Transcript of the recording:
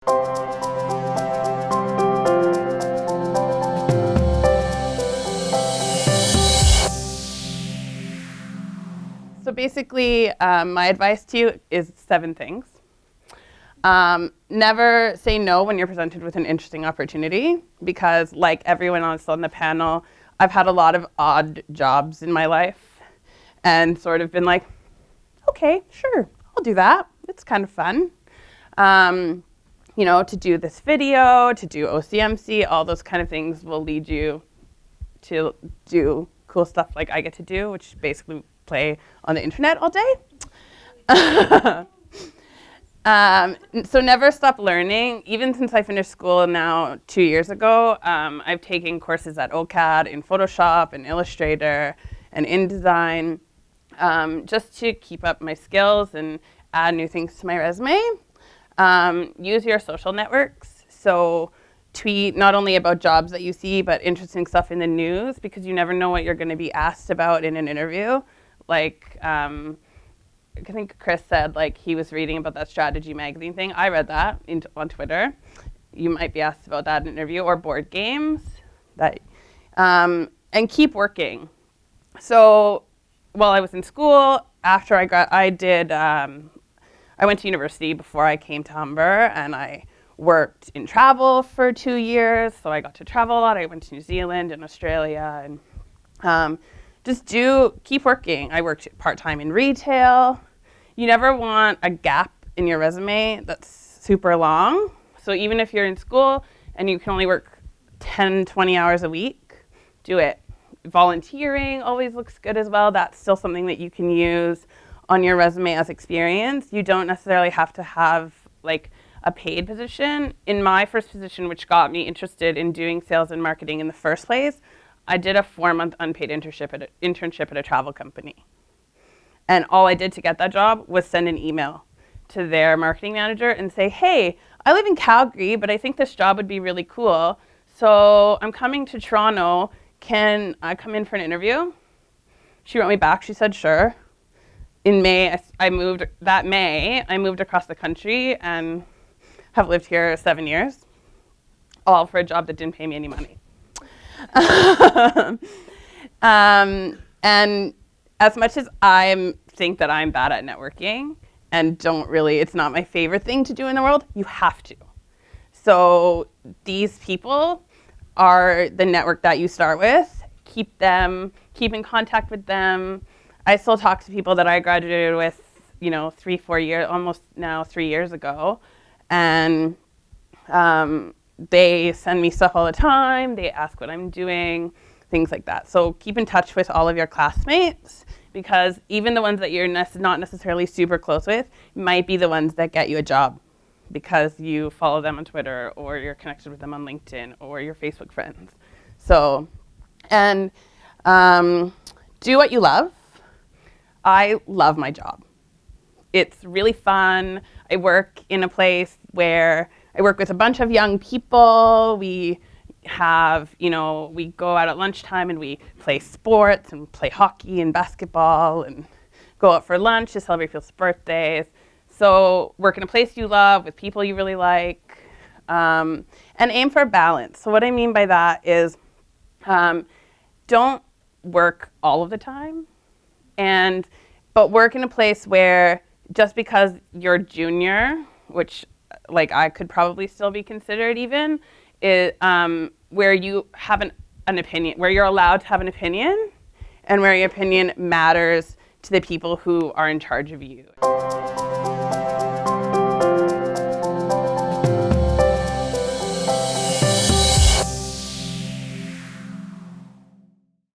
So basically, my advice to you is 7 things. Never say no when you're presented with an interesting opportunity, because like everyone else on the panel, I've had a lot of odd jobs in my life and sort of been like, okay, sure, I'll do that. It's kind of fun. You know, to do this video, to do OCMC, all those kind of things will lead you to do cool stuff like I get to do, which is basically play on the internet all day. So never stop learning. Even since I finished school now 2 years ago, I've taken courses at OCAD, in Photoshop, and Illustrator, and InDesign, just to keep up my skills and add new things to my resume. Use your social networks. So tweet not only about jobs that you see, but interesting stuff in the news, because you never know what you're going to be asked about in an interview. Like, I think Chris said, like, he was reading about that Strategy magazine thing. I read that on Twitter. You might be asked about that in an interview, or board games. And keep working. So while I was in school, after I went to university before I came to Humber, and I worked in travel for 2 years. So I got to travel a lot. I went to New Zealand and Australia, and keep working. I worked part-time in retail. You never want a gap in your resume that's super long. So even if you're in school and you can only work 10, 20 hours a week, do it. Volunteering always looks good as well. That's still something that you can use on your resume as experience. You don't necessarily have to have like a paid position. In my first position, which got me interested in doing sales and marketing in the first place, I did a 4-month unpaid internship at a travel company. And all I did to get that job was send an email to their marketing manager and say, hey, I live in Calgary, but I think this job would be really cool. So I'm coming to Toronto. Can I come in for an interview? She wrote me back. She said, sure. In May, I moved across the country and have lived here 7 years, all for a job that didn't pay me any money. And as much as I think that I'm bad at networking and it's not my favorite thing to do in the world, you have to. So these people are the network that you start with. Keep in contact with them. I still talk to people that I graduated with, 3-4 years, almost now 3 years ago. And they send me stuff all the time. They ask what I'm doing, things like that. So keep in touch with all of your classmates, because even the ones that you're not necessarily super close with might be the ones that get you a job because you follow them on Twitter, or you're connected with them on LinkedIn, or your Facebook friends. So, and do what you love. I love my job. It's really fun. I work in a place where I work with a bunch of young people. We have, we go out at lunchtime and we play sports and play hockey and basketball and go out for lunch to celebrate people's birthdays. So work in a place you love with people you really like, and aim for balance. So what I mean by that is don't work all of the time, but work in a place where just because you're junior, which like I could probably still be considered even, where you have an opinion, where you're allowed to have an opinion, and where your opinion matters to the people who are in charge of you.